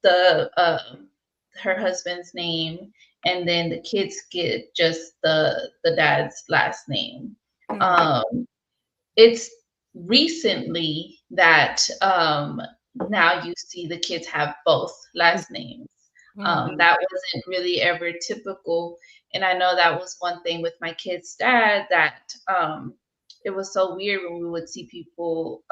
the her husband's name, and then the kids get just the dad's last name. Mhm. Um, it's recently that now you see the kids have both last names. Mhm. That wasn't really ever typical. And I know that was one thing with my kid's dad, that it was so weird when we would see people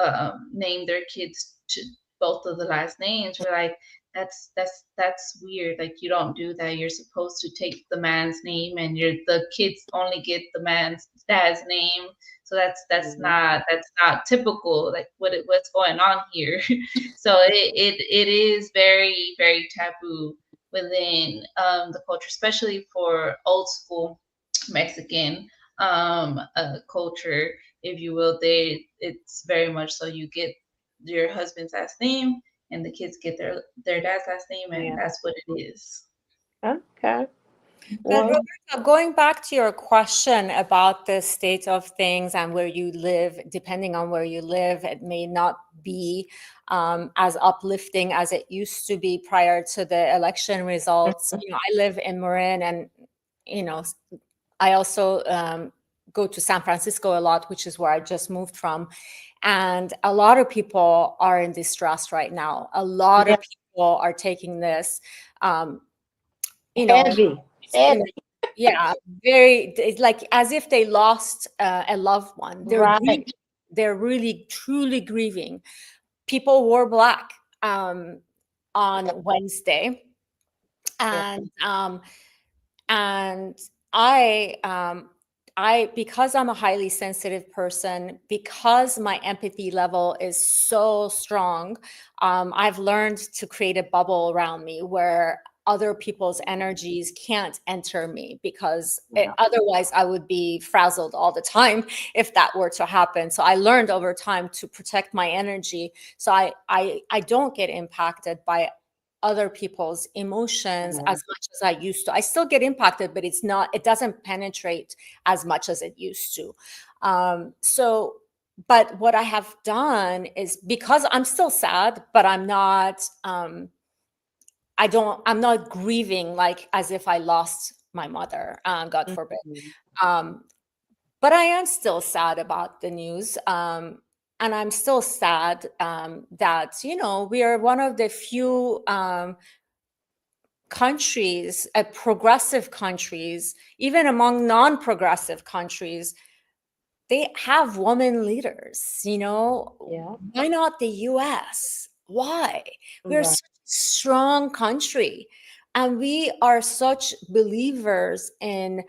name their kids to both of the last names. We're like, that's weird. Like, you don't do that. You're supposed to take the man's name, and the kids only get the man's dad's name. So Yeah. that's not typical, like what's going on here. So it is very, very taboo within the culture, especially for old school Mexican culture, if you will. It's very much so, you get your husband's last name, and the kids get their dad's last name, and Yeah. that's what it is. Okay. But Well, Roberta, going back to your question about the state of things and where you live, depending on where you live, it may not be as uplifting as it used to be prior to the election results. You know, I live in Marin, and you know, I also go to San Francisco a lot, which is where I just moved from. And a lot of people are in distress right now. A lot yeah, of people are taking this, um, you know, heavy, you know, heavy. yeah, very. It's like as if they lost a loved one. They're grieving. Right. They're really, truly grieving. People wore black um, on Wednesday, Yeah. and and I I because I'm a highly sensitive person, because my empathy level is so strong, I've learned to create a bubble around me where other people's energies can't enter me, because Yeah. otherwise I would be frazzled all the time if that were to happen. So I learned over time to protect my energy, so I don't get impacted by other people's emotions Yeah. as much as I used to. I still get impacted, but it doesn't penetrate as much as it used to. So, but what I have done is, because I'm still sad, but I'm not grieving like as if I lost my mother, God forbid. Mhm. Um, but I am still sad about the news. And I'm still sad that, we are one of the few countries, progressive countries, even among non-progressive countries, they have women leaders. Yeah. Why not the US? Why? We're Right. such a strong country, and we are such believers in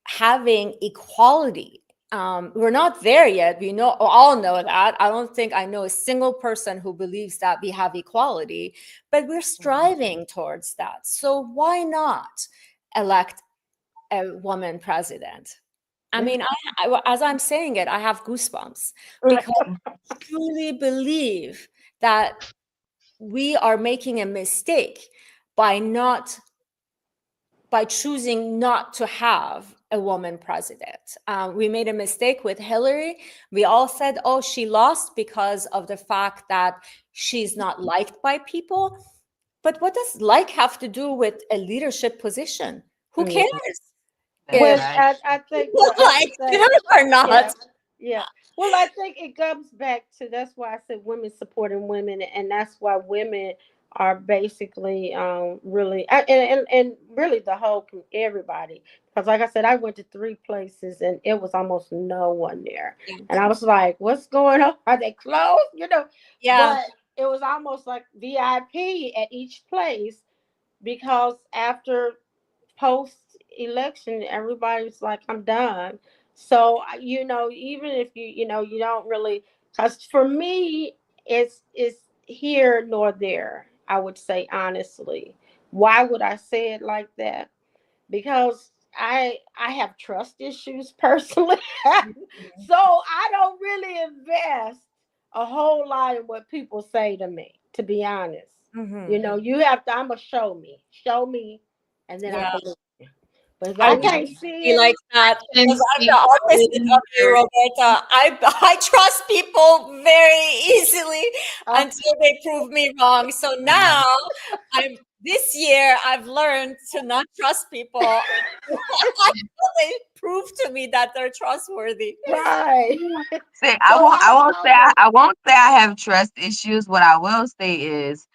having equality. We're not there yet. We all know that. I don't think I know a single person who believes that we have equality, but we're Mhm. striving towards that. So why not elect a woman president? I Yeah. mean, as I'm saying it, I have goosebumps, Right. because I truly believe that we are making a mistake by not by choosing not to have a woman president. We made a mistake with Hillary. We all said, oh, she lost because of the fact that she's not liked by people. But what does like have to do with a leadership position? Who Yeah. cares That's Well, if right. I think people the other like thing, her or yeah, not? yeah. Well, I think it comes back to, that's why I said women supporting women, and that's why women are basically really and really the whole everybody, because like I said, I went to three places and it was almost no one there, Yeah. and I was like, what's going on? Are they closed? Yeah. But it was almost like VIP at each place, because after post election, everybody's like, I'm done. So even if you don't really, because for me, it's here nor there. I would say honestly. Why would I say it like that? Because I have trust issues personally, so I don't really invest a whole lot in what people say to me. To be honest, Hmm. you have to. I'm a show me, and then I Yeah. believe. But if I I wish can't I could see be it, like that, because Actions I'm the speak louder opposite than of you, words. Roberta. I trust people very easily uh, until they prove me wrong. So now, this year I've learned to not trust people until they prove to me that they're trustworthy. right. See, So I I won't say almost, I won't say I have trust issues. What I will say is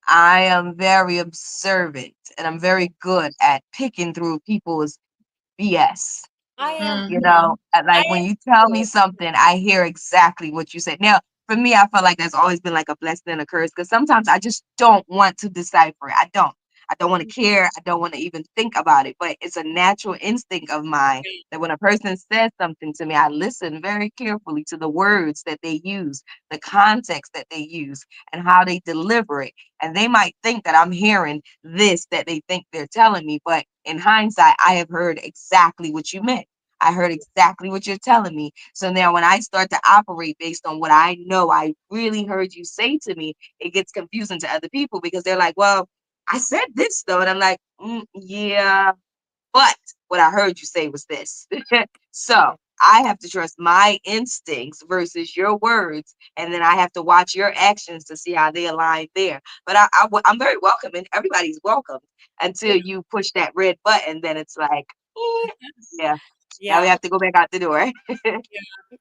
I am very observant and I'm very good at picking through people's BS. I am. You Mm-hmm. know, I like when am you tell me too. something, I hear exactly what you said. Now, for me, I feel like that's always been like a blessing and a curse, because sometimes I just don't want to decipher it. I don't. I don't want to care. I don't want to even think about it. But it's a natural instinct of mine that when a person says something to me, I listen very carefully to the words that they use, the context that they use, and how they deliver it. And they might think that I'm hearing this that they think they're telling me, but in hindsight, I have heard exactly what you meant. I heard exactly what you're telling me. So now when I start to operate based on what I know I really heard you say to me, it gets confusing to other people because they're like, well, I said this though. And I'm like, yeah, but what I heard you say was this. So I have to trust my instincts versus your words. And then I have to watch your actions to see how they align there. But I'm very welcome, and everybody's welcome until you push that red button. Then it's like, yeah, now we Yeah. have to go back out the door. Yeah.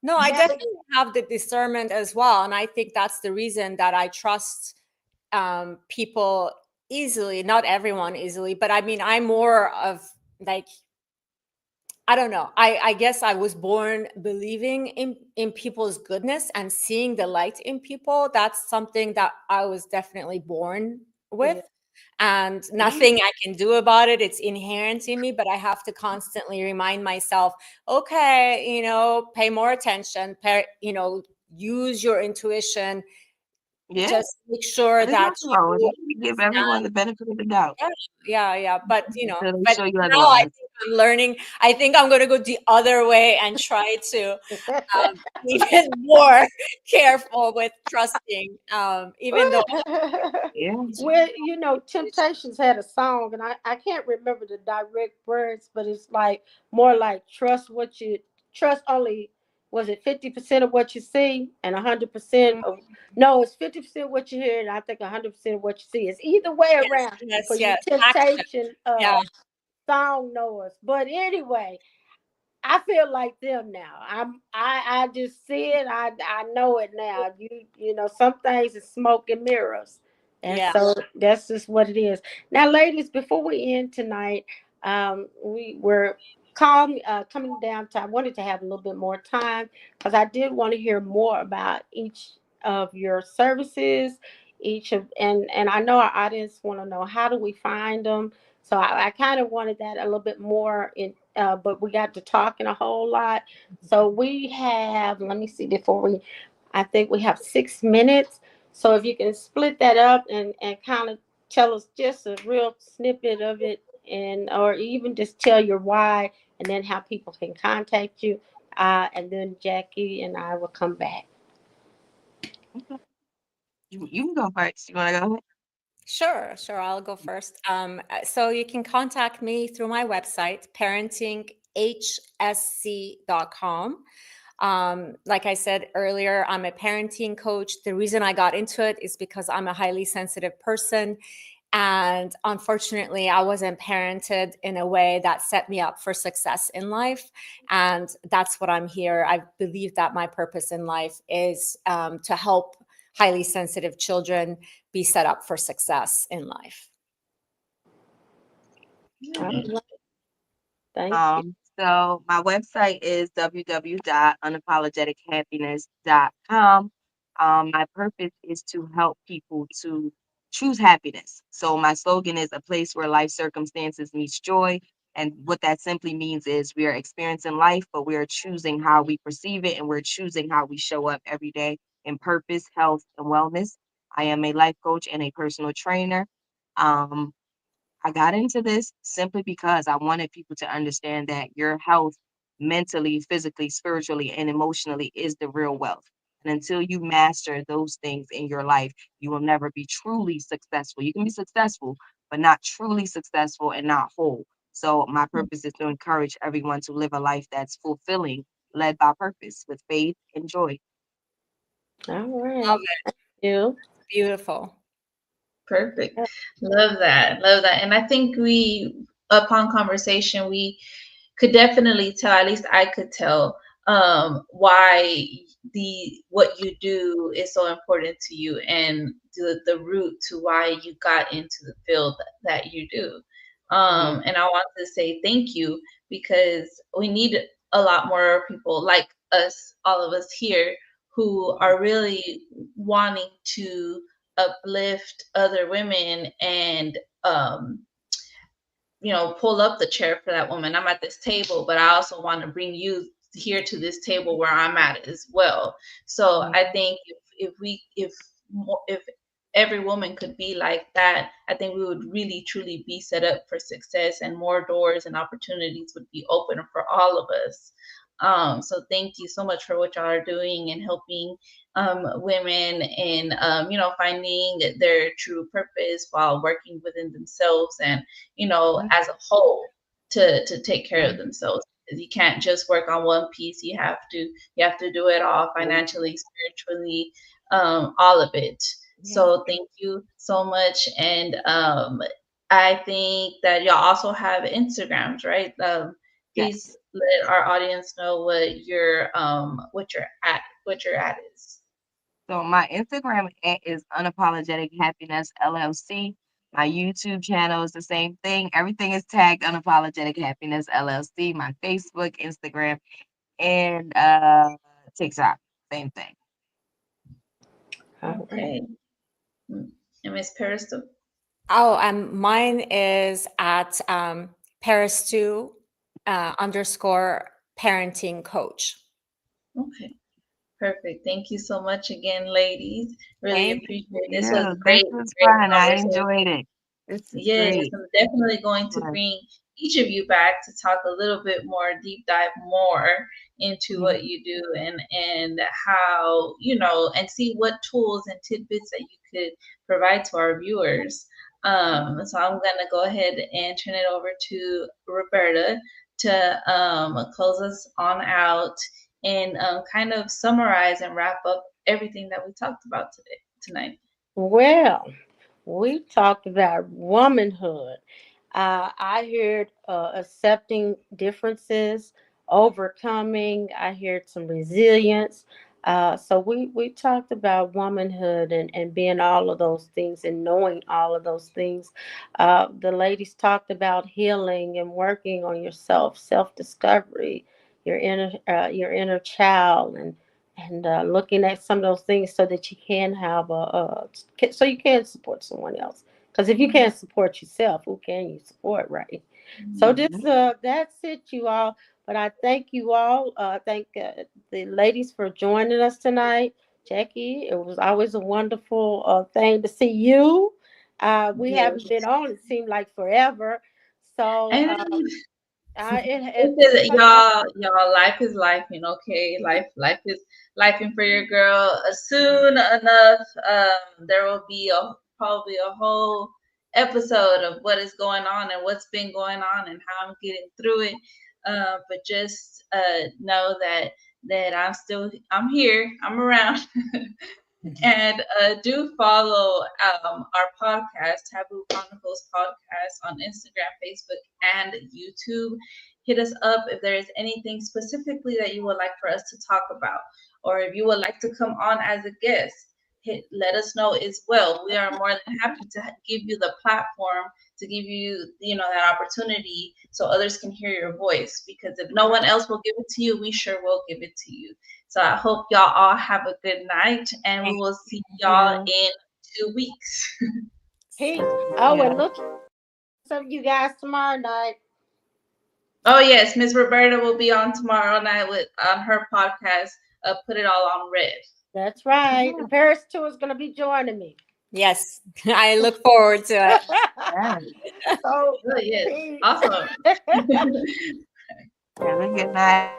No, I Nelly, definitely have the discernment as well. And I think that's the reason that I trust people easily, not everyone easily, but I mean, I'm more of like, I don't know. I guess I was born believing in people's goodness and seeing the light in people. That's something that I was definitely born with, yeah. and Mhm. nothing I can do about it. It's inherent in me, but I have to constantly remind myself, okay, pay more attention, use your intuition, Yeah, just make sure there's that nothing wrong with you it. You give everyone the benefit of the doubt yeah, yeah, yeah. But until they but show you now I otherwise. think I'm learning. I think I'm going to go the other way and try to be even more careful with trusting. Even though Yeah. Well, Temptations had a song, and I can't remember the direct words, but it's like more like trust only. Was it 50% of what you see and 100% mm, of no? It's 50% what you hear, and I think 100% of what you see. It's either way yes, around for yes, you yes, action. Temptation Yeah, song knowers. But anyway, I feel like them now. I just see it. I know it now. Some things is smoke and mirrors. And yeah. so that's just what it is. Now, ladies, before we end tonight, we were coming down to I wanted to have a little bit more time because I did want to hear more about each of your services, each of and I know our audience want to know how do we find them. So I kind of wanted that a little bit more in, but we got to talking a whole lot. So we have, let me see, I think we have 6 minutes. So if you can split that up and kind of tell us just a real snippet of it, and or even just tell your why, and then how people can contact you, and then Jackie and I will come back. Okay. You can go first. You want to go ahead? Sure, sure. I'll go first. So you can contact me through my website, parentinghsc.com. Like I said earlier, I'm a parenting coach. The reason I got into it is because I'm a highly sensitive person. And unfortunately, I wasn't parented in a way that set me up for success in life. And that's what I'm here. I believe that my purpose in life is to help highly sensitive children be set up for success in life. All Yeah. right. Thank you. So my website is www.unapologetichappiness.com. My purpose is to help people to choose happiness. So my slogan is a place where life circumstances meets joy. And what that simply means is we are experiencing life, but we are choosing how we perceive it and we're choosing how we show up every day in purpose, health, and wellness. I am a life coach and a personal trainer. Um, I got into this simply because I wanted people to understand that your health, mentally, physically, spiritually, and emotionally, is the real wealth. And until you master those things in your life, you will never be truly successful. You can be successful, but not truly successful and not whole. So, my purpose is to encourage everyone to live a life that's fulfilling, led by purpose with faith and joy. All Love right. it. You. Beautiful. Perfect. Love that. Love that. And I think upon conversation, we could definitely tell, at least I could tell, why what you do is so important to you, and the root to why you got into the field that you do. Mhm. And I want to say thank you, because we need a lot more people like us, all of us here, who are really wanting to uplift other women and pull up the chair for that woman. I'm at this table, but I also want to bring you here to this table where I'm at as well. So Mhm. I think if every woman could be like that, I think we would really truly be set up for success, and more doors and opportunities would be open for all of us. So thank you so much for what y'all are doing and helping women in finding their true purpose while working within themselves, and as a whole, to take care of themselves. You can't just work on one piece. You have to do it all, financially, spiritually, all of it. Yeah. So thank you so much. And I think that y'all also have Instagrams, right? Please Yes. let our audience know what your at is. So my Instagram is Unapologetic Happiness LLC. My YouTube channel is the same thing. Everything is tagged Unapologetic Happiness LLC. My Facebook, Instagram, and TikTok, same thing. All right. Okay. Mm. And Miss Paris, Oh, mine is at Paris 2 underscore parenting coach. okay. Perfect. Thank you so much again, ladies. Really Thank appreciate it. This was Yeah, this great, was great fun. I conversation. enjoyed it. This is Yes, great. I'm definitely going to Fun. bring each of you back to talk a little bit more, deep dive more into Mhm. what you do, and how, and see what tools and tidbits that you could provide to our viewers. So I'm gonna go ahead and turn it over to Roberta to close us on out and kind of summarize and wrap up everything that we talked about tonight. Well, we talked about womanhood. I heard accepting differences, overcoming. I heard some resilience. So we talked about womanhood and being all of those things and knowing all of those things. The ladies talked about healing and working on yourself, self discovery, your inner child, and looking at some of those things so that you can have so you can support someone else. Because if you can't support yourself, who can you support, right? So Mhm. that's it, you all. But I thank you all. Thank the ladies for joining us tonight. Jackie, it was always a wonderful thing to see you. We haven't been Yes. on. It seemed like forever. So And it's this is y'all. Life is life, okay. Life is lifing for your girl. Soon enough, there will be probably a whole episode of what is going on and what's been going on and how I'm getting through it. But just know that I'm here. I'm around. And do follow our podcast, Taboo Chronicles Podcast, on Instagram, Facebook, and YouTube. Hit us up if there is anything specifically that you would like for us to talk about, or if you would like to come on as a guest. Let us know as well. We are more than happy to give you the platform, to give you, that opportunity so others can hear your voice. Because if no one else will give it to you, we sure will give it to you. So I hope y'all all have a good night, and we Thank will see y'all Yeah. in 2 weeks. peace. Oh, Yeah. and look some of you guys tomorrow night. Oh yes, Miss Roberta will be on tomorrow night with on her podcast. Put it all on red. That's right. Yeah. And Paris too is going to be joining me. Yes, I look forward to it. Yeah. So, Oh yes, peace. awesome. Have a good night.